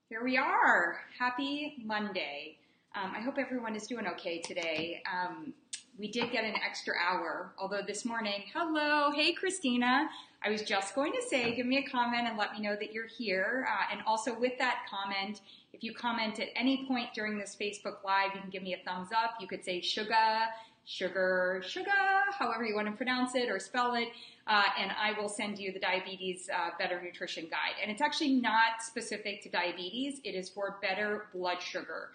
Here we are. Happy Monday. I hope everyone is doing okay today. We did get an extra hour, although this morning, hello, hey Christina. I was just going to say, give me a comment and let me know that you're here. And also with that comment, if you comment at any point during this Facebook Live, you can give me a thumbs up. You could say sugar, however you want to pronounce it or spell it. And I will send you the Diabetes Better Nutrition Guide. And it's actually not specific to diabetes. It is for better blood sugar.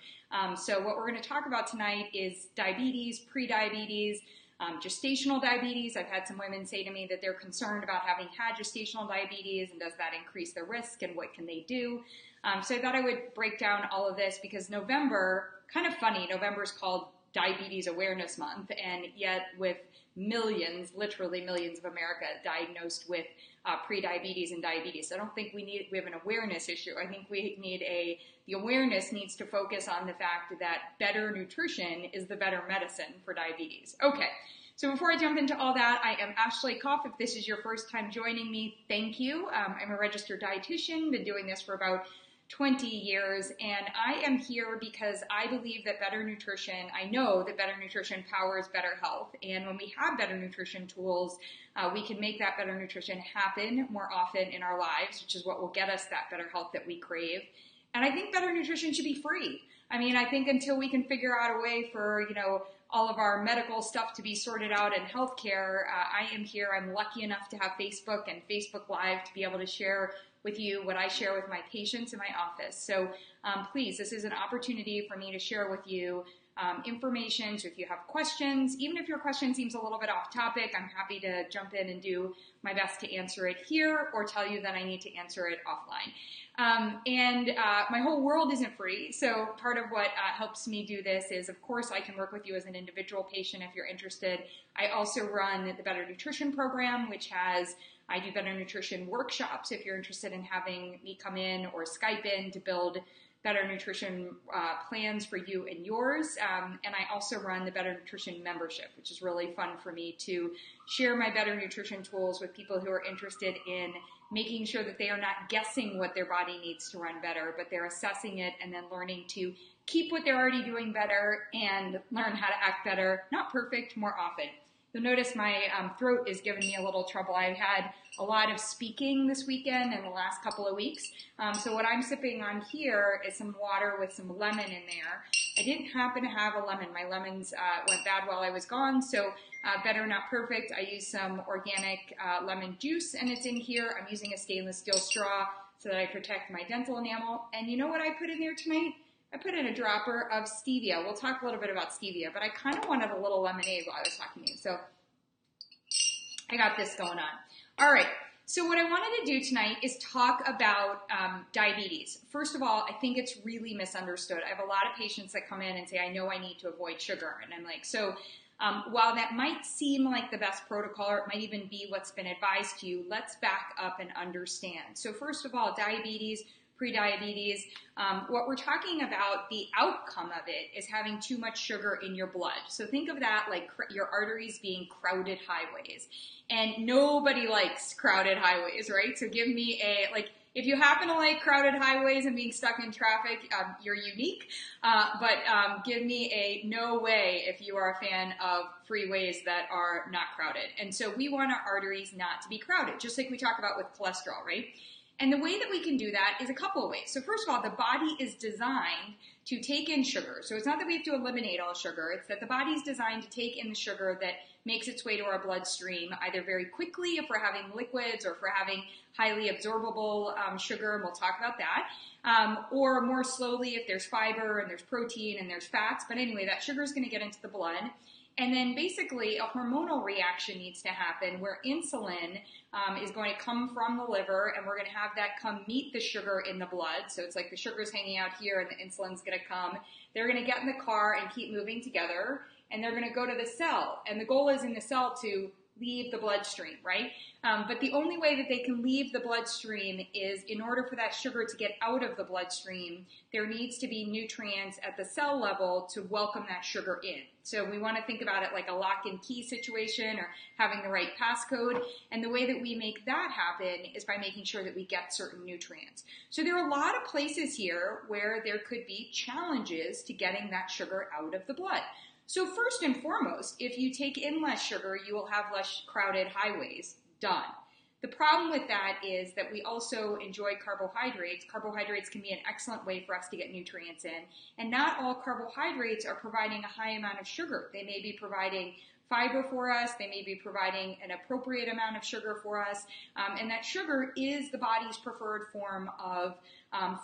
So what we're going to talk about tonight is diabetes, pre-diabetes, gestational diabetes. I've had some women say to me that they're concerned about having had gestational diabetes and does that increase the risk and what can they do? So I thought I would break down all of this because November, kind of funny, November is called Diabetes Awareness Month, and yet with millions, literally millions of America diagnosed with pre-diabetes and diabetes. I don't think we have an awareness issue. I think the awareness needs to focus on the fact that better nutrition is the better medicine for diabetes. Okay, so before I jump into all that, I am Ashley Koff. If this is your first time joining me, thank you. I'm a registered dietitian, been doing this for about 20 years, and I am here because I believe that better nutrition, I know that better nutrition powers better health, and when we have better nutrition tools, we can make that better nutrition happen more often in our lives, which is what will get us that better health that we crave. And I think better nutrition should be free. I mean, I think until we can figure out a way for, all of our medical stuff to be sorted out in healthcare, I am here. I'm lucky enough to have Facebook and Facebook Live to be able to share with you what I share with my patients in my office. So please, this is an opportunity for me to share with you information. So if you have questions, even if your question seems a little bit off topic, I'm happy to jump in and do my best to answer it here or tell you that I need to answer it offline. My whole world isn't free. So part of what helps me do this is, of course, I can work with you as an individual patient if you're interested. I also run the Better Nutrition Program, I do better nutrition workshops if you're interested in having me come in or Skype in to build better nutrition plans for you and yours. And I also run the Better Nutrition membership, which is really fun for me to share my better nutrition tools with people who are interested in making sure that they are not guessing what their body needs to run better, but they're assessing it and then learning to keep what they're already doing better and learn how to act better, not perfect, more often. You'll notice my throat is giving me a little trouble. I've had a lot of speaking this weekend and the last couple of weeks. So what I'm sipping on here is some water with some lemon in there. I didn't happen to have a lemon. My lemons went bad while I was gone, so better not perfect. I used some organic lemon juice and it's in here. I'm using a stainless steel straw so that I protect my dental enamel. And you know what I put in there tonight? I put in a dropper of stevia. We'll talk a little bit about stevia, but I kind of wanted a little lemonade while I was talking to you. So I got this going on. All right. So what I wanted to do tonight is talk about diabetes. First of all, I think it's really misunderstood. I have a lot of patients that come in and say, I know I need to avoid sugar. And I'm like, while that might seem like the best protocol, or it might even be what's been advised to you, let's back up and understand. So first of all, diabetes, pre-diabetes, what we're talking about, the outcome of it is having too much sugar in your blood. So think of that like your arteries being crowded highways. And nobody likes crowded highways, right? So give me if you happen to like crowded highways and being stuck in traffic, you're unique. But give me a no way if you are a fan of freeways that are not crowded. And so we want our arteries not to be crowded, just like we talk about with cholesterol, right? And the way that we can do that is a couple of ways. So first of all, the body is designed to take in sugar. So it's not that we have to eliminate all sugar. It's that the body is designed to take in the sugar that makes its way to our bloodstream, either very quickly if we're having liquids or if we're having highly absorbable sugar, and we'll talk about that, or more slowly if there's fiber and there's protein and there's fats. But anyway, that sugar is going to get into the blood. And then basically a hormonal reaction needs to happen where insulin is going to come from the liver, and we're going to have that come meet the sugar in the blood. So it's like the sugar's hanging out here and the insulin's going to come. They're going to get in the car and keep moving together, and they're going to go to the cell. And the goal is in the cell to leave the bloodstream, right? But the only way that they can leave the bloodstream is in order for that sugar to get out of the bloodstream, there needs to be nutrients at the cell level to welcome that sugar in. So we want to think about it like a lock and key situation or having the right passcode. And the way that we make that happen is by making sure that we get certain nutrients. So there are a lot of places here where there could be challenges to getting that sugar out of the blood. So first and foremost, if you take in less sugar, you will have less crowded highways. Done. The problem with that is that we also enjoy carbohydrates. Carbohydrates can be an excellent way for us to get nutrients in. And not all carbohydrates are providing a high amount of sugar. They may be providing fiber for us. They may be providing an appropriate amount of sugar for us. And that sugar is the body's preferred form of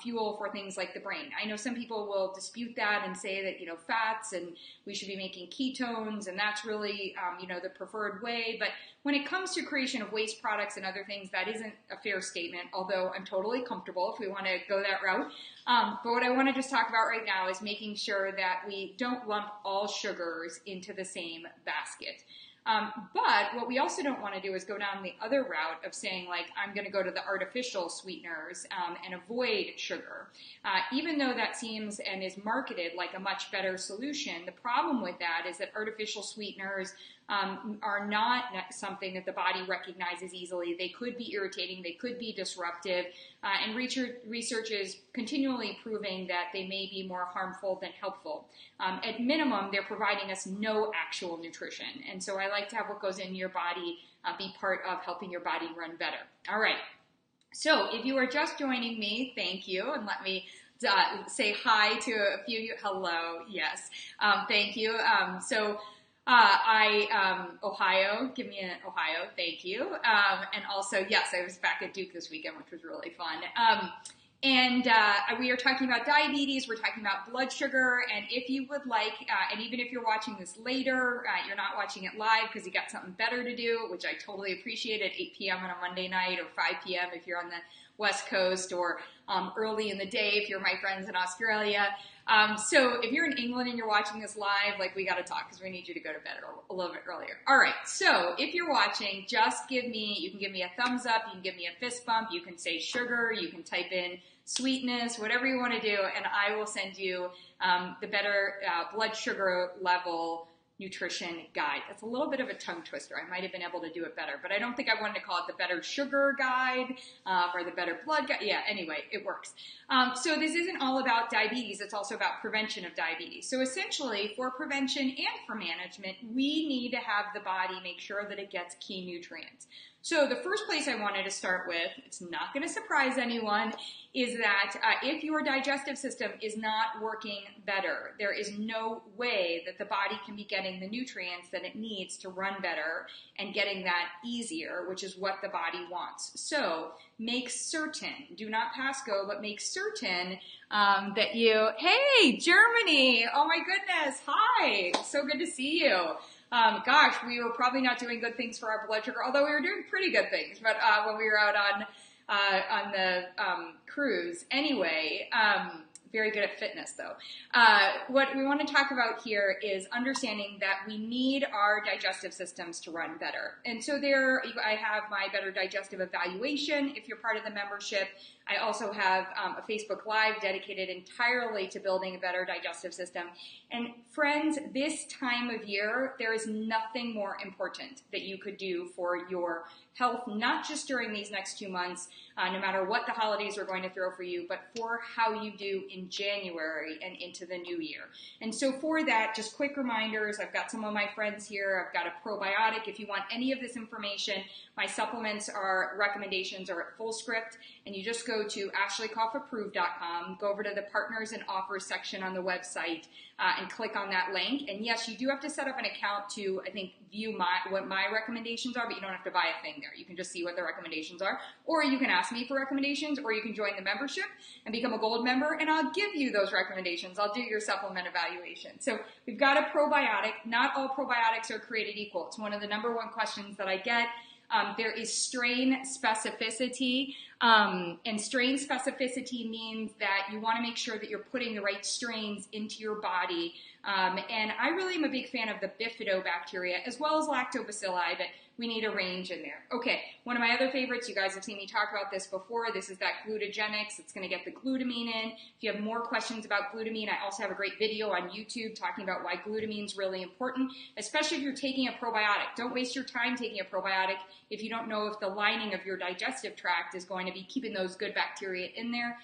fuel for things like the brain. I know some people will dispute that and say that, fats and we should be making ketones and that's really, the preferred way. But when it comes to creation of waste products and other things, that isn't a fair statement, although I'm totally comfortable if we want to go that route. But what I want to just talk about right now is making sure that we don't lump all sugars into the same basket. But what we also don't want to do is go down the other route of saying, like, I'm going to go to the artificial sweeteners and avoid sugar. Even though that seems and is marketed like a much better solution, the problem with that is that artificial sweeteners are not something that the body recognizes easily. They could be irritating, they could be disruptive, and research is continually proving that they may be more harmful than helpful. At minimum, they're providing us no actual nutrition, and so I like to have what goes in your body be part of helping your body run better. All right, so if you are just joining me, thank you, and let me say hi to a few of you. Hello, yes, thank you. Ohio, give me an Ohio, thank you. And also, yes, I was back at Duke this weekend, which was really fun. We are talking about diabetes, we're talking about blood sugar, and if you would like, and even if you're watching this later, you're not watching it live because you got something better to do, which I totally appreciate at 8 p.m. on a Monday night or 5 p.m. if you're on the West Coast, or early in the day if you're my friends in Australia. So if you're in England and you're watching this live, like, we got to talk because we need you to go to bed a little bit earlier. All right. So if you're watching, just you can give me a thumbs up. You can give me a fist bump. You can say sugar. You can type in sweetness, whatever you want to do. And I will send you, the better, blood sugar level nutrition guide. That's a little bit of a tongue twister. I might have been able to do it better, but I don't think I wanted to call it the better sugar guide or the better blood guide. Yeah, anyway, it works. So this isn't all about diabetes. It's also about prevention of diabetes. So essentially, for prevention and for management, we need to have the body make sure that it gets key nutrients. So the first place I wanted to start with, it's not going to surprise anyone, is that if your digestive system is not working better, there is no way that the body can be getting the nutrients that it needs to run better and getting that easier, which is what the body wants. So make certain, do not pass go, but make certain that you, hey, Germany, oh my goodness, hi, so good to see you. Gosh, we were probably not doing good things for our blood sugar, although we were doing pretty good things, but when we were out on the cruise. Anyway, very good at fitness, though. What we want to talk about here is understanding that we need our digestive systems to run better. And so I have my Better Digestive Evaluation if you're part of the membership. I also have a Facebook Live dedicated entirely to building a better digestive system. And friends, this time of year, there is nothing more important that you could do for your health, not just during these next 2 months, no matter what the holidays are going to throw for you, but for how you do in January and into the new year. And so for that, just quick reminders, I've got some of my friends here. I've got a probiotic. If you want any of this information, my supplements recommendations are at Fullscript, and you just go to AshleyKoffApproved.com, go over to the Partners and Offers section on the website, and click on that link. And yes, you do have to set up an account to, I think, view what my recommendations are, but you don't have to buy a thing there. You can just see what the recommendations are, or you can ask me for recommendations, or you can join the membership and become a gold member, and I'll give you those recommendations. I'll do your supplement evaluation. So we've got a probiotic. Not all probiotics are created equal. It's one of the #1 questions that I get. There is strain specificity. And strain specificity means that you want to make sure that you're putting the right strains into your body. And I really am a big fan of the bifidobacteria as well as lactobacilli, but we need a range in there. Okay, one of my other favorites, you guys have seen me talk about this before, this is that glutagenics. It's going to get the glutamine in. If you have more questions about glutamine, I also have a great video on YouTube talking about why glutamine is really important, especially if you're taking a probiotic. Don't waste your time taking a probiotic if you don't know if the lining of your digestive tract is going to be keeping those good bacteria in there.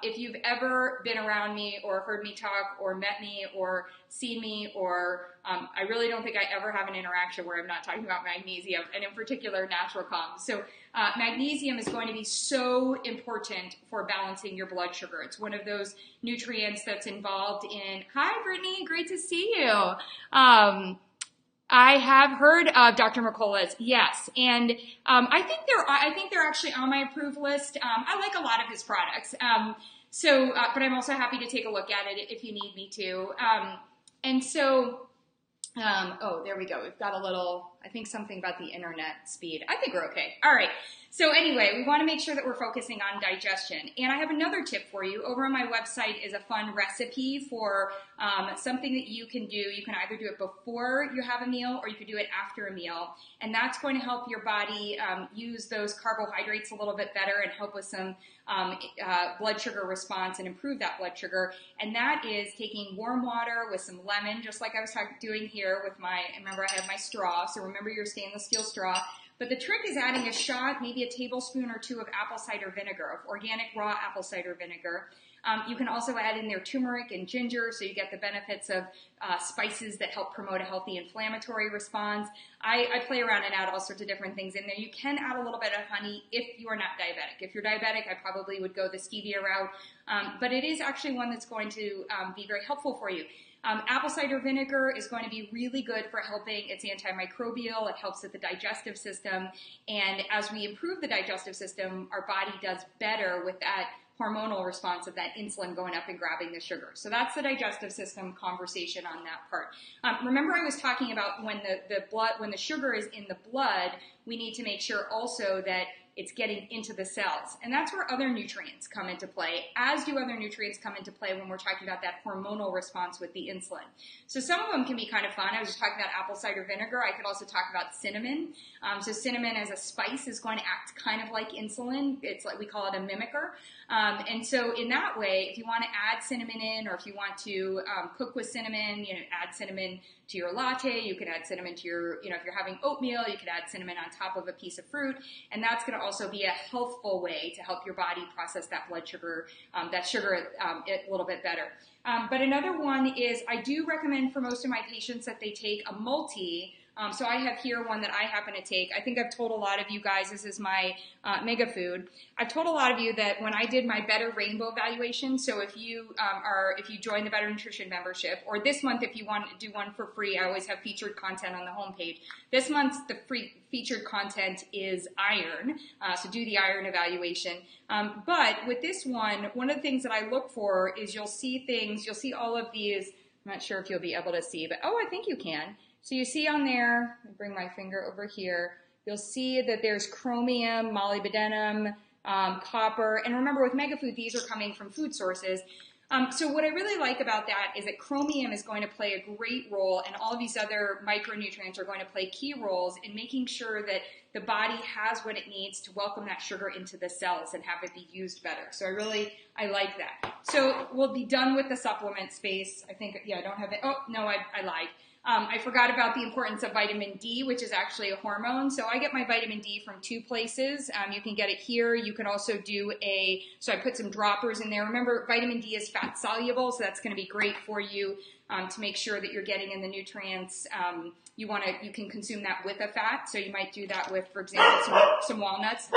If you've ever been around me or heard me talk or met me or seen me or I really don't think I ever have an interaction where I'm not talking about magnesium and in particular natural calms. So magnesium is going to be so important for balancing your blood sugar. It's one of those nutrients that's involved in, hi Brittany, great to see you. I have heard of Dr. Mercola's, yes, and I think they're actually on my approved list. I like a lot of his products, but I'm also happy to take a look at it if you need me to. Oh, there we go. We've got a little, I think something about the internet speed. I think we're okay. All right. So anyway, we want to make sure that we're focusing on digestion. And I have another tip for you. Over on my website is a fun recipe for something that you can do. You can either do it before you have a meal or you can do it after a meal. And that's going to help your body use those carbohydrates a little bit better and help with some blood sugar response and improve that blood sugar. And that is taking warm water with some lemon, just like I was doing here with remember I have my straw, so remember your stainless steel straw. But the trick is adding a shot, maybe a tablespoon or two of apple cider vinegar, of organic raw apple cider vinegar. You can also add in there turmeric and ginger, so you get the benefits of spices that help promote a healthy inflammatory response. I play around and add all sorts of different things in there. You can add a little bit of honey if you are not diabetic. If you're diabetic, I probably would go the stevia route, but it is actually one that's going to be very helpful for you. Apple cider vinegar is going to be really good for helping. It's antimicrobial. It helps with the digestive system. And as we improve the digestive system, our body does better with that hormonal response of that insulin going up and grabbing the sugar. So that's the digestive system conversation on that part. Remember I was talking about when the sugar is in the blood, we need to make sure also that it's getting into the cells. And that's where other nutrients come into play, as do other nutrients come into play when we're talking about that hormonal response with the insulin. So some of them can be kind of fun. I was just talking about apple cider vinegar. I could also talk about cinnamon. So cinnamon as a spice is going to act kind of like insulin. It's like, we call it a mimicker. And so in that way, if you want to add cinnamon in, or if you want to cook with cinnamon, add cinnamon to your latte, you can add cinnamon to your, if you're having oatmeal, you could add cinnamon on top of a piece of fruit. And that's going to also be a healthful way to help your body process that blood sugar, a little bit better. But another one is, I do recommend for most of my patients that they take a multi. So I have here one that I happen to take. I think I've told a lot of you guys, this is my mega food. I've told a lot of you that when I did my Better Rainbow evaluation, so if you join the Better Nutrition membership, or this month if you want to do one for free, I always have featured content on the homepage. This month's the free featured content is iron, so do the iron evaluation. But with this one of the things that I look for is you'll see all of these, I'm not sure if you'll be able to see, but I think you can. So you see on there, let me bring my finger over here, you'll see that there's chromium, molybdenum, copper, and remember with MegaFood, these are coming from food sources. So what I really like about that is that chromium is going to play a great role, and all of these other micronutrients are going to play key roles in making sure that the body has what it needs to welcome that sugar into the cells and have it be used better. So I like that. So we'll be done with the supplement space. I think, I don't have it. Oh, no, I lied. I forgot about the importance of vitamin D, which is actually a hormone. So I get my vitamin D from two places. You can get it here. You can also do so I put some droppers in there. Remember, vitamin D is fat soluble, so that's going to be great for you to make sure that you're getting in the nutrients. You can consume that with a fat. So you might do that with, for example, some walnuts.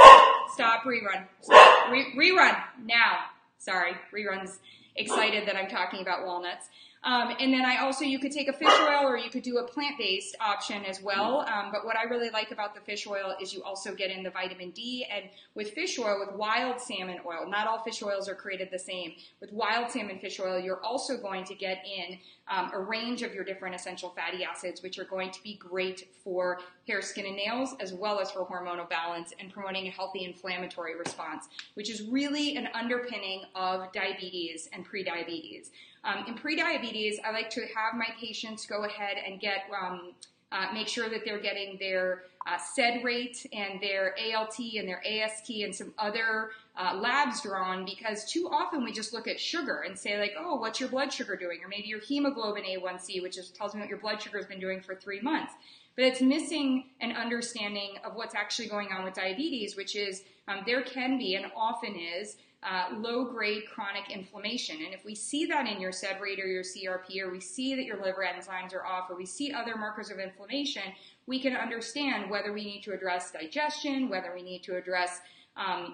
Stop, rerun. Stop, rerun now. Sorry, reruns. excited that I'm talking about walnuts. And then you could take a fish oil or you could do a plant-based option as well. But what I really like about the fish oil is you also get in the vitamin D. And with fish oil, with wild salmon oil, not all fish oils are created the same. With wild salmon fish oil, you're also going to get in a range of your different essential fatty acids, which are going to be great for hair, skin, and nails, as well as for hormonal balance and promoting a healthy inflammatory response, which is really an underpinning of diabetes and prediabetes. In prediabetes, I like to have my patients go ahead and make sure that they're getting their SED rate and their ALT and their AST and some other labs drawn, because too often we just look at sugar and say like, oh, what's your blood sugar doing? Or maybe your hemoglobin A1C, which tells me what your blood sugar has been doing for 3 months. But it's missing an understanding of what's actually going on with diabetes, which is there can be and often is low-grade chronic inflammation. And if we see that in your SED rate or your CRP, or we see that your liver enzymes are off, or we see other markers of inflammation, we can understand whether we need to address digestion, whether we need to address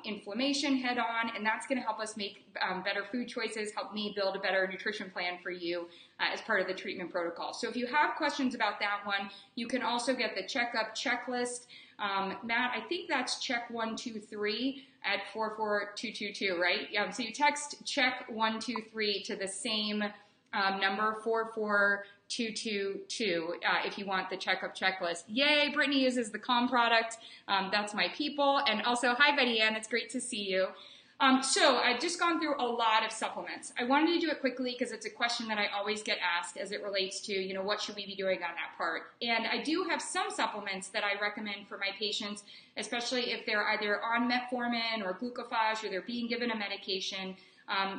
inflammation head-on, and that's going to help us make better food choices, help me build a better nutrition plan for you as part of the treatment protocol. So if you have questions about that one, you can also get the Checkup Checklist. Matt, I think that's check 123 at 44222, right? So you text check 123 to the same number 44222 if you want the Checkup Checklist. Yay, Brittany uses the Calm product. That's my people. And also, hi, Betty Ann. It's great to see you. So I've just gone through a lot of supplements. I wanted to do it quickly because it's a question that I always get asked as it relates to, what should we be doing on that part? And I do have some supplements that I recommend for my patients, especially if they're either on metformin or glucophage or they're being given a medication.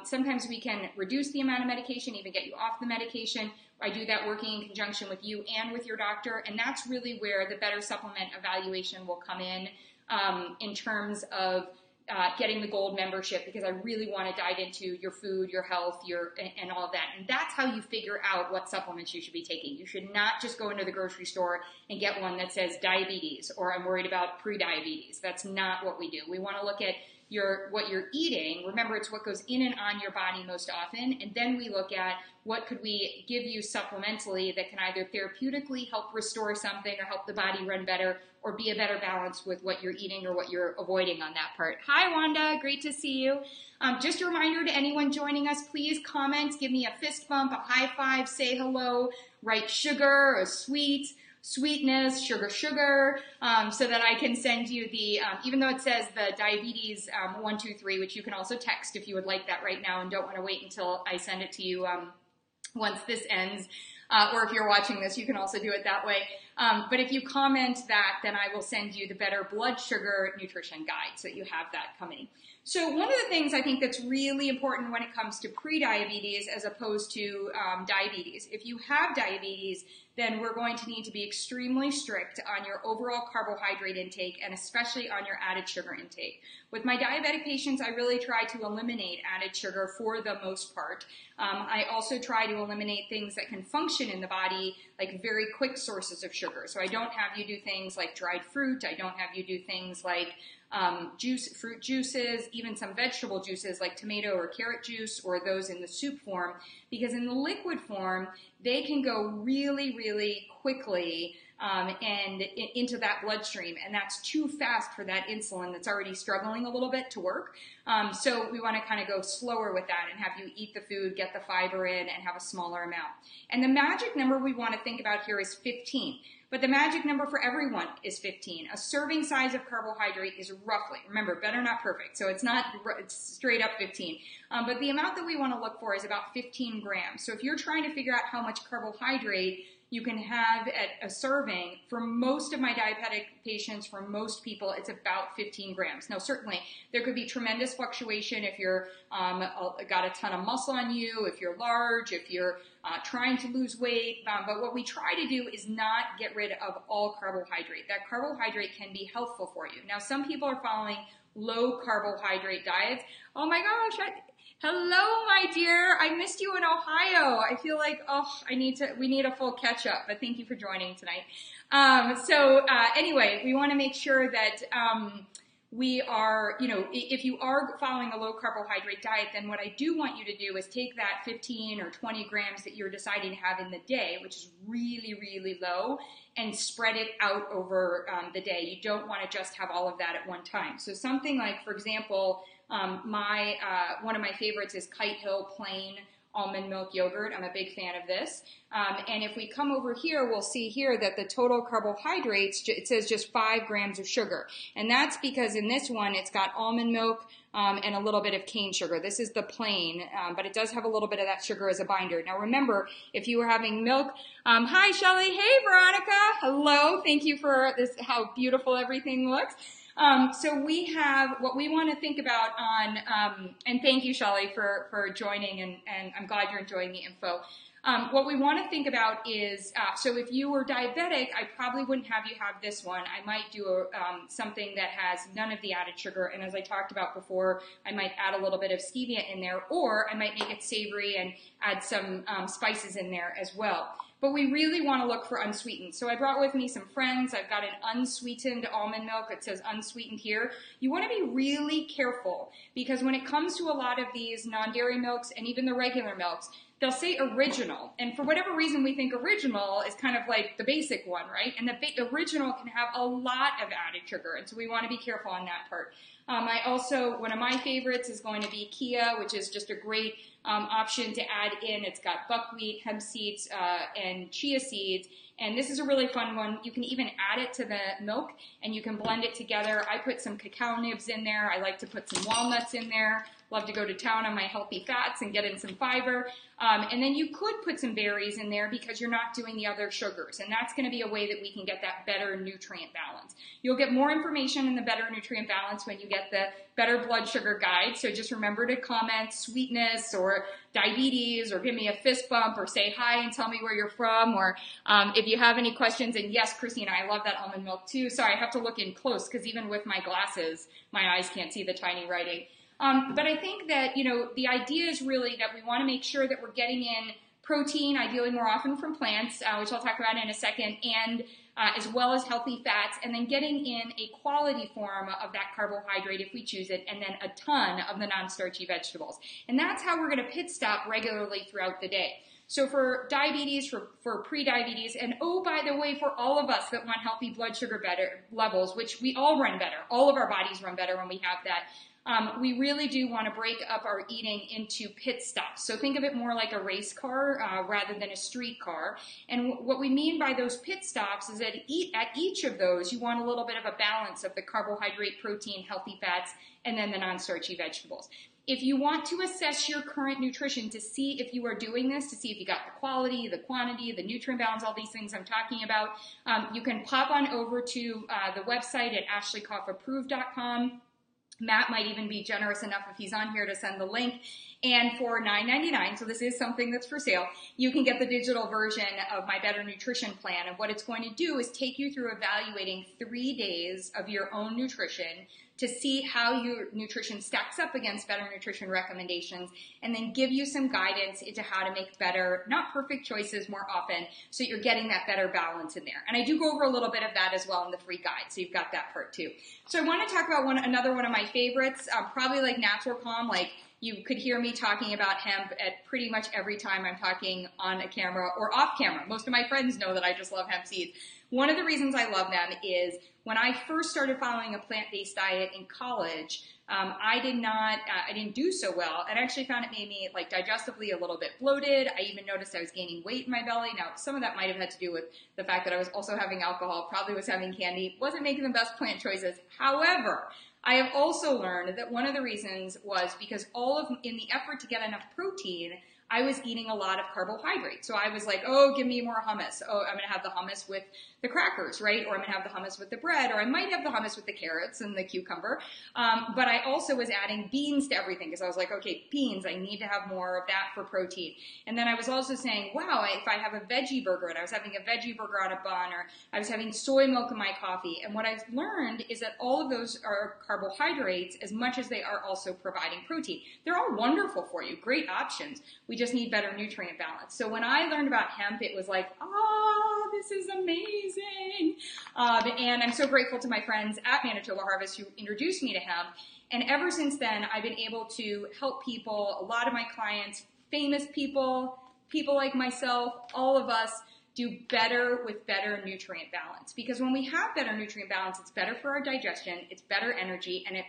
Sometimes we can reduce the amount of medication, even get you off the medication. I do that working in conjunction with you and with your doctor, and that's really where the better supplement evaluation will come in terms of getting the gold membership, because I really want to dive into your food, your health, and all of that. And that's how you figure out what supplements you should be taking. You should not just go into the grocery store and get one that says diabetes or I'm worried about prediabetes. That's not what we do. We want to look at what you're eating. Remember, it's what goes in and on your body most often. And then we look at what could we give you supplementally that can either therapeutically help restore something or help the body run better or be a better balance with what you're eating or what you're avoiding on that part. Hi, Wanda. Great to see you. Just a reminder to anyone joining us, please comment, give me a fist bump, a high five, say hello, write sugar or sweetness, sugar, so that I can send you the, even though it says the diabetes 123, which you can also text if you would like that right now and don't want to wait until I send it to you once this ends, or if you're watching this, you can also do it that way. But if you comment that, then I will send you the Better Blood Sugar Nutrition Guide, so you have that coming. So one of the things I think that's really important when it comes to prediabetes as opposed to diabetes, if you have diabetes, then we're going to need to be extremely strict on your overall carbohydrate intake and especially on your added sugar intake. With my diabetic patients, I really try to eliminate added sugar for the most part. I also try to eliminate things that can function in the body, like very quick sources of sugar. So I don't have you do things like dried fruit. I don't have you do things like fruit juices, even some vegetable juices like tomato or carrot juice, or those in the soup form, because in the liquid form, they can go really, really quickly and into that bloodstream, and that's too fast for that insulin that's already struggling a little bit to work. So we want to kind of go slower with that and have you eat the food, get the fiber in, and have a smaller amount. And the magic number we want to think about here is 15. But the magic number for everyone is 15. A serving size of carbohydrate is roughly, remember, better not perfect, so it's straight up 15. But the amount that we want to look for is about 15 grams. So if you're trying to figure out how much carbohydrate you can have at a serving, for most of my diabetic patients, for most people, it's about 15 grams. Now, certainly, there could be tremendous fluctuation if you're got a ton of muscle on you, if you're large, if you're trying to lose weight. But what we try to do is not get rid of all carbohydrate. That carbohydrate can be helpful for you. Now, some people are following low carbohydrate diets. Oh my gosh, hello, my dear. I missed you in Ohio. I feel like, we need a full catch up, but thank you for joining tonight. Anyway, we want to make sure that we are, if you are following a low carbohydrate diet, then what I do want you to do is take that 15 or 20 grams that you're deciding to have in the day, which is really, really low, and spread it out over the day. You don't want to just have all of that at one time. So something like, for example, one of my favorites is Kite Hill Plain almond milk yogurt. I'm a big fan of this. And if we come over here, we'll see here that the total carbohydrates, it says just 5 grams of sugar. And that's because in this one, it's got almond milk and a little bit of cane sugar. This is the plain, but it does have a little bit of that sugar as a binder. Now remember, if you were having milk, hi Shelly, hey Veronica, hello, thank you for this, how beautiful everything looks. So we have what we want to think about on, and thank you, Shelly, for joining, and I'm glad you're enjoying the info. What we want to think about is, so if you were diabetic, I probably wouldn't have you have this one. I might do something that has none of the added sugar, and as I talked about before, I might add a little bit of stevia in there, or I might make it savory and add some spices in there as well. But we really want to look for unsweetened. So I brought with me some Friends. I've got an unsweetened almond milk. It says unsweetened here. You want to be really careful because when it comes to a lot of these non-dairy milks and even the regular milks, they'll say original. And for whatever reason, we think original is kind of like the basic one, right? And the original can have a lot of added sugar. And so we want to be careful on that part. One of my favorites is going to be Kia, which is just a great option to add in. It's got buckwheat, hemp seeds, and chia seeds. And this is a really fun one. You can even add it to the milk and you can blend it together. I put some cacao nibs in there. I like to put some walnuts in there. Love to go to town on my healthy fats and get in some fiber. And then you could put some berries in there because you're not doing the other sugars. And that's going to be a way that we can get that better nutrient balance. You'll get more information in the better nutrient balance when you get the better blood sugar guide. So just remember to comment sweetness or diabetes or give me a fist bump or say hi and tell me where you're from. Or if you have any questions, and yes, Christina, I love that almond milk too. Sorry, I have to look in close because even with my glasses, my eyes can't see the tiny writing. But I think that, the idea is really that we want to make sure that we're getting in protein, ideally more often from plants, which I'll talk about in a second, and as well as healthy fats, and then getting in a quality form of that carbohydrate if we choose it, and then a ton of the non-starchy vegetables. And that's how we're going to pit stop regularly throughout the day. So for diabetes, for pre-diabetes, and oh, by the way, for all of us that want healthy blood sugar levels, which we all run better, all of our bodies run better when we have that, we really do want to break up our eating into pit stops. So think of it more like a race car rather than a street car. And what we mean by those pit stops is that at each of those, you want a little bit of a balance of the carbohydrate, protein, healthy fats, and then the non-starchy vegetables. If you want to assess your current nutrition to see if you are doing this, to see if you got the quality, the quantity, the nutrient balance, all these things I'm talking about, you can pop on over to the website at ashleykoffapprove.com. Matt might even be generous enough if he's on here to send the link. And for $9.99, so this is something that's for sale, you can get the digital version of my Better Nutrition Plan. And what it's going to do is take you through evaluating 3 days of your own nutrition to see how your nutrition stacks up against Better Nutrition recommendations, and then give you some guidance into how to make better, not perfect choices more often, so you're getting that better balance in there. And I do go over a little bit of that as well in the free guide, so you've got that part too. So I want to talk about another one of my favorites, probably like Natural Calm. Like you could hear me talking about hemp at pretty much every time I'm talking on a camera or off camera. Most of my friends know that I just love hemp seeds. One of the reasons I love them is when I first started following a plant-based diet in college, I didn't do so well, and I actually found it made me like digestively a little bit bloated. I even noticed I was gaining weight in my belly. Now, some of that might have had to do with the fact that I was also having alcohol, probably was having candy, wasn't making the best plant choices. However, I have also learned that one of the reasons was because in the effort to get enough protein, I was eating a lot of carbohydrates. So I was like, oh, give me more hummus. Oh, I'm going to have the hummus with the crackers, right? Or I'm going to have the hummus with the bread, or I might have the hummus with the carrots and the cucumber. But I also was adding beans to everything because I was like, okay, beans, I need to have more of that for protein. And then I was also saying, wow, if I have a veggie burger, and I was having a veggie burger on a bun, or I was having soy milk in my coffee. And what I've learned is that all of those are carbohydrates as much as they are also providing protein. They're all wonderful for you, great options. We just need better nutrient balance. So when I learned about hemp, it was like, oh, this is amazing. And I'm so grateful to my friends at Manitoba Harvest who introduced me to hemp. And ever since then, I've been able to help people, a lot of my clients, famous people, people like myself, all of us, do better with better nutrient balance. Because when we have better nutrient balance, it's better for our digestion, it's better energy, and it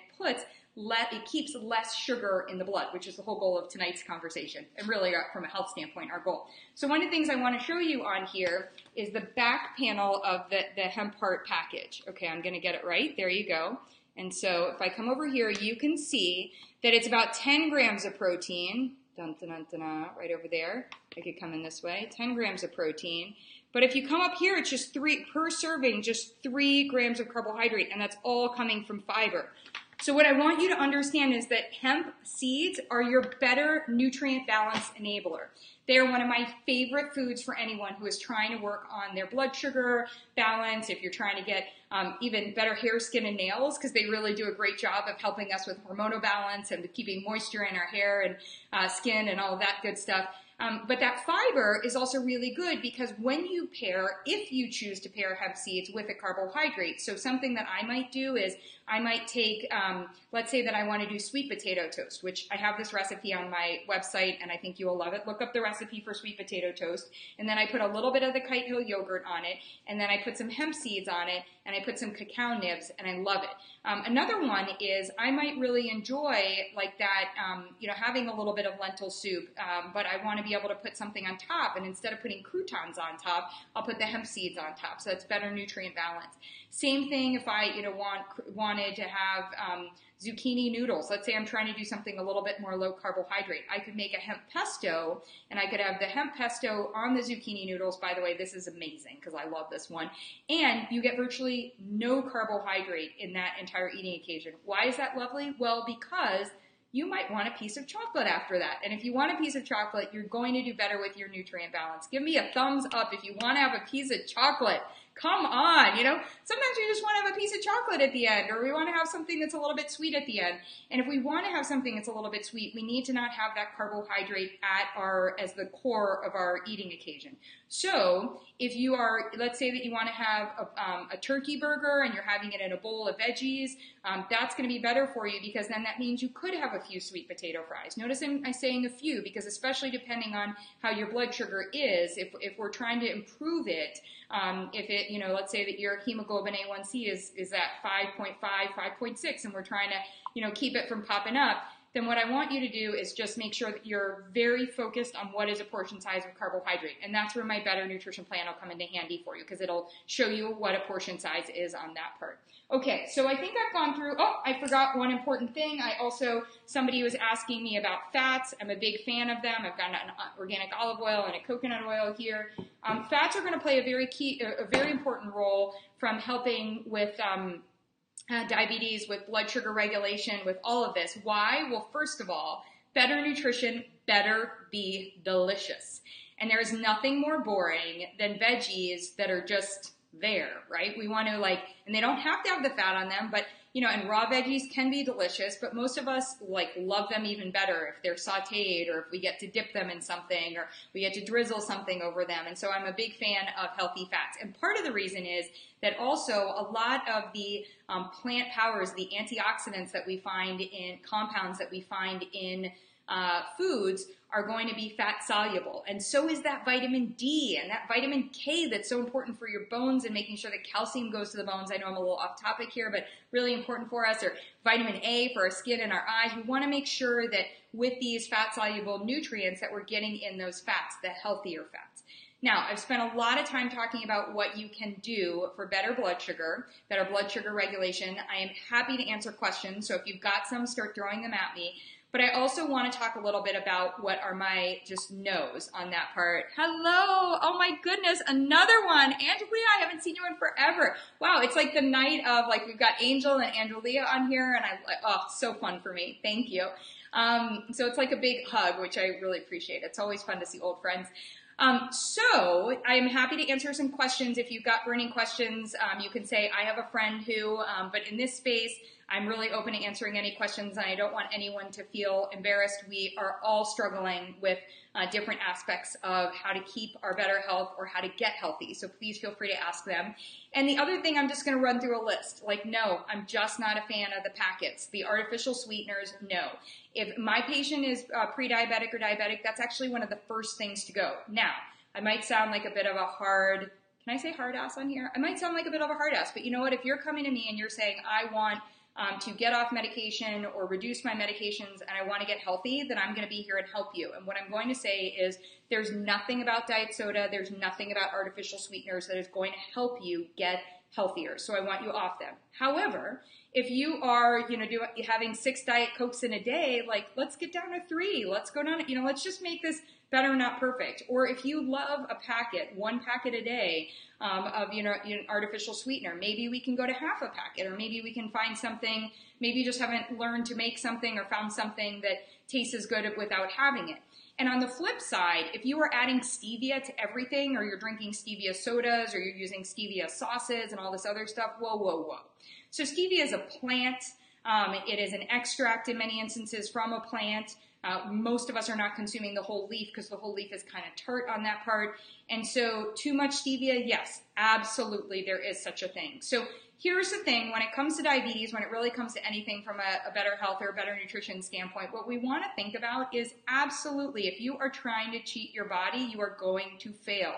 keeps less sugar in the blood, which is the whole goal of tonight's conversation, and really from a health standpoint, our goal. So one of the things I want to show you on here is the back panel of the hemp heart package. Okay, I'm going to get it right. There you go. And so if I come over here, you can see that it's about 10 grams of protein. Dun, dun, dun, dun, dun, right over there. I could come in this way. 10 grams of protein. But if you come up here, it's just per serving, just 3 grams of carbohydrate, and that's all coming from fiber. So what I want you to understand is that hemp seeds are your better nutrient balance enabler. They are one of my favorite foods for anyone who is trying to work on their blood sugar balance, if you're trying to get even better hair, skin, and nails, because they really do a great job of helping us with hormonal balance and keeping moisture in our hair and skin and all of that good stuff. But that fiber is also really good because when you pair, if you choose to pair hemp seeds with a carbohydrate, so something that I might do is I might take, let's say that I want to do sweet potato toast, which I have this recipe on my website and I think you will love it. Look up the recipe for sweet potato toast, and then I put a little bit of the kite hill yogurt on it, and then I put some hemp seeds on it, and I put some cacao nibs, and I love it. Another one is I might really enjoy like that, having a little bit of lentil soup, but I want to be able to put something on top, and instead of putting croutons on top, I'll put the hemp seeds on top, so that's better nutrient balance. Same thing if I wanted to have zucchini noodles. Let's say I'm trying to do something a little bit more low carbohydrate. I could make a hemp pesto, and I could have the hemp pesto on the zucchini noodles. By the way, this is amazing because I love this one. And you get virtually no carbohydrate in that entire eating occasion. Why is that lovely? Well, because you might want a piece of chocolate after that. And if you want a piece of chocolate, you're going to do better with your nutrient balance. Give me a thumbs up if you want to have a piece of chocolate. Come on, sometimes we just want to have a piece of chocolate at the end, or we want to have something that's a little bit sweet at the end. And if we want to have something that's a little bit sweet, we need to not have that carbohydrate as the core of our eating occasion. So if you are, let's say that you want to have a turkey burger and you're having it in a bowl of veggies, that's going to be better for you because then that means you could have a few sweet potato fries. Notice I'm saying a few because especially depending on how your blood sugar is, if we're trying to improve it, if it, let's say that your hemoglobin A1C is at 5.5, 5.6, and we're trying to, keep it from popping up, then what I want you to do is just make sure that you're very focused on what is a portion size of carbohydrate. And that's where my Better Nutrition Plan will come into handy for you because it'll show you what a portion size is on that part. Okay, so I think I've gone through, I forgot one important thing. Somebody was asking me about fats. I'm a big fan of them. I've got an organic olive oil and a coconut oil here. Fats are going to play a very important role from helping with diabetes, with blood sugar regulation, with all of this. Why? Well, first of all, better nutrition better be delicious. And there is nothing more boring than veggies that are just there, right? We want to and they don't have to have the fat on them, but and raw veggies can be delicious, but most of us love them even better if they're sauteed or if we get to dip them in something or we get to drizzle something over them. And so I'm a big fan of healthy fats. And part of the reason is that also a lot of the plant powers, the antioxidants that we find in compounds that we find in foods are going to be fat soluble. And so is that vitamin D and that vitamin K that's so important for your bones and making sure that calcium goes to the bones. I know I'm a little off topic here, but really important for us. Or vitamin A for our skin and our eyes. We want to make sure that with these fat soluble nutrients that we're getting in those fats, the healthier fats. Now, I've spent a lot of time talking about what you can do for better blood sugar regulation. I am happy to answer questions. So if you've got some, start throwing them at me. But I also want to talk a little bit about what are my just no's on that part. Hello. Oh my goodness. Another one. Angelia, I haven't seen you in forever. Wow. It's like the night of we've got Angel and Angelia on here and so fun for me. Thank you. So it's like a big hug, which I really appreciate. It's always fun to see old friends. So I'm happy to answer some questions. If you've got burning questions, you can say, I have a friend who, but in this space, I'm really open to answering any questions, and I don't want anyone to feel embarrassed. We are all struggling with different aspects of how to keep our better health or how to get healthy. So please feel free to ask them. And the other thing, I'm just going to run through a list. Like, no, I'm just not a fan of the packets. The artificial sweeteners, no. If my patient is pre-diabetic or diabetic, that's actually one of the first things to go. Now, I might sound like a bit of a hard, can I say hard ass on here? I might sound like a bit of a hard ass, but you know what? If you're coming to me and you're saying, I want to get off medication or reduce my medications and I want to get healthy, then I'm going to be here and help you. And what I'm going to say is there's nothing about diet soda, there's nothing about artificial sweeteners that is going to help you get healthier. So I want you off them. However, if you are, having 6 Diet Cokes in a day, like, let's get down to 3. Let's go down, let's just make this better, not perfect. Or if you love a packet, 1 packet a day of, artificial sweetener, maybe we can go to half a packet, or maybe we can find something, maybe you just haven't learned to make something or found something that tastes as good without having it. And on the flip side, if you are adding stevia to everything, or you're drinking stevia sodas, or you're using stevia sauces and all this other stuff, whoa, whoa, whoa. So stevia is a plant. It is an extract in many instances from a plant. Most of us are not consuming the whole leaf because the whole leaf is kind of tart on that part. And so too much stevia, yes, absolutely, there is such a thing. So here's the thing, when it comes to diabetes, when it really comes to anything from a better health or a better nutrition standpoint, what we want to think about is absolutely, if you are trying to cheat your body, you are going to fail.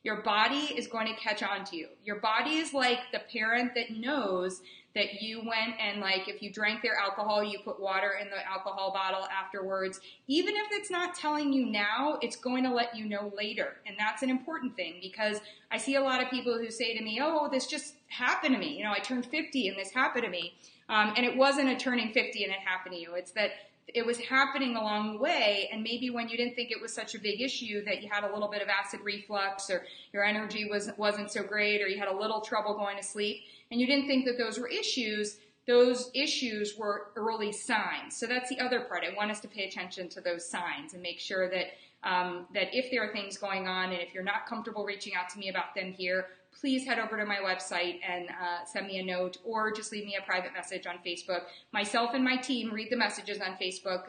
Your body is going to catch on to you. Your body is like the parent that knows that you went and, like, if you drank their alcohol, you put water in the alcohol bottle afterwards. Even if it's not telling you now, it's going to let you know later. And that's an important thing, because I see a lot of people who say to me, oh, this just happened to me. I turned 50 and this happened to me. And it wasn't a turning 50 and it happened to you. It's that it was happening along the way, and maybe when you didn't think it was such a big issue that you had a little bit of acid reflux, or your energy wasn't so great, or you had a little trouble going to sleep, and you didn't think that those issues were early signs. So that's the other part. I want us to pay attention to those signs and make sure that that if there are things going on, and if you're not comfortable reaching out to me about them here, please head over to my website and send me a note, or just leave me a private message on Facebook. Myself and my team read the messages on Facebook.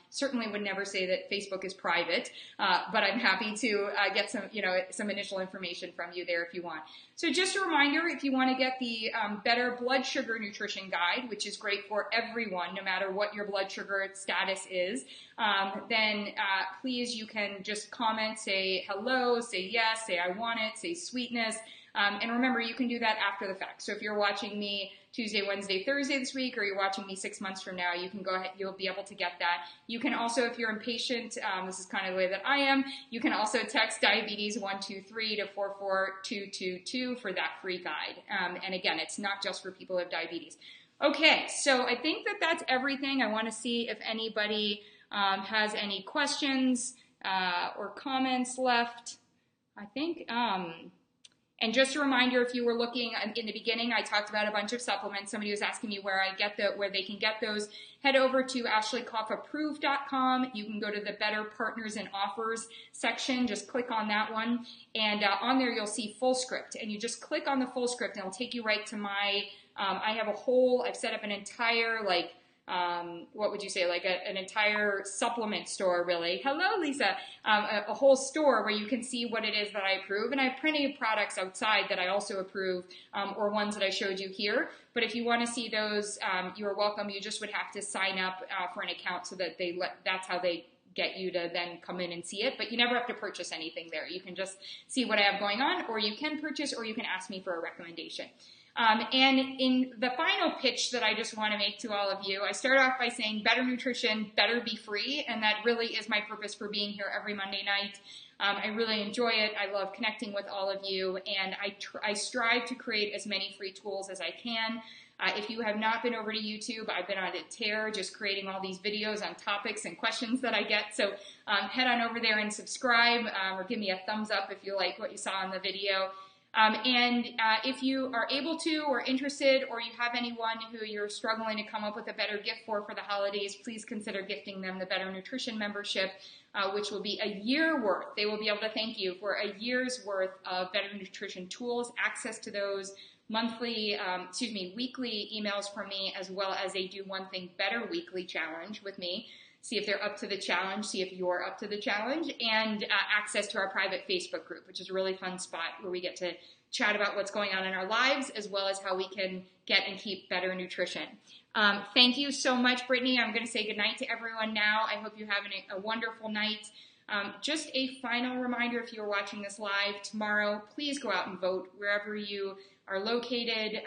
Certainly would never say that Facebook is private, but I'm happy to get some initial information from you there if you want. So just a reminder, if you want to get the Better Blood Sugar Nutrition Guide, which is great for everyone, no matter what your blood sugar status is, then please, you can just comment, say hello, say yes, say I want it, say sweetness. And remember, you can do that after the fact. So if you're watching me Tuesday, Wednesday, Thursday this week, or you're watching me 6 months from now, you can go ahead, you'll be able to get that. You can also, if you're impatient, this is kind of the way that I am, you can also text diabetes 123 to 44222 for that free guide. And again, it's not just for people who have diabetes. Okay, so I think that that's everything. I want to see if anybody has any questions or comments left. I think, and just a reminder, if you were looking in the beginning, I talked about a bunch of supplements. Somebody was asking me where they can get those. Head over to AshleyKoffApproved.com. You can go to the Better Partners and Offers section. Just click on that one, and on there you'll see full script. And you just click on the full script, and it'll take you right to my. I've set up an entire what would you say, like an entire supplement store, really. Hello, Lisa. A whole store where you can see what it is that I approve. And I have plenty of products outside that I also approve, or ones that I showed you here. But if you want to see those, you are welcome. You just would have to sign up for an account so that that's how they get you to then come in and see it. But you never have to purchase anything there. You can just see what I have going on, or you can purchase, or you can ask me for a recommendation. And in the final pitch that I just want to make to all of you, I start off by saying better nutrition, better be free, and that really is my purpose for being here every Monday night. I really enjoy it. I love connecting with all of you, and I strive to create as many free tools as I can. If you have not been over to YouTube, I've been on a tear just creating all these videos on topics and questions that I get. So head on over there and subscribe, or give me a thumbs up if you like what you saw in the video. And if you are able to, or interested, or you have anyone who you're struggling to come up with a better gift for the holidays, please consider gifting them the Better Nutrition membership, which will be a year worth. They will be able to thank you for a year's worth of Better Nutrition tools. Access to those weekly emails from me, as well as a Do One Thing Better weekly challenge with me. See if they're up to the challenge, see if you're up to the challenge, and access to our private Facebook group, which is a really fun spot where we get to chat about what's going on in our lives, as well as how we can get and keep better nutrition. Thank you so much, Brittany. I'm going to say goodnight to everyone now. I hope you're having a wonderful night. Just a final reminder, if you're watching this live tomorrow, please go out and vote wherever you are located.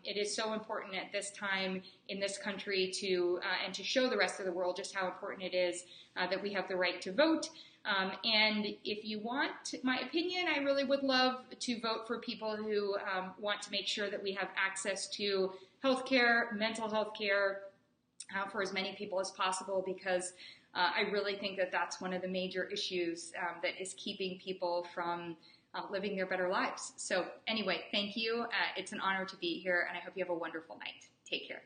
It is so important at this time in this country to show the rest of the world just how important it is that we have the right to vote. And if you want my opinion, I really would love to vote for people who want to make sure that we have access to healthcare, mental health care, for as many people as possible, because I really think that that's one of the major issues that is keeping people from living their better lives. So anyway, thank you. It's an honor to be here, and I hope you have a wonderful night. Take care.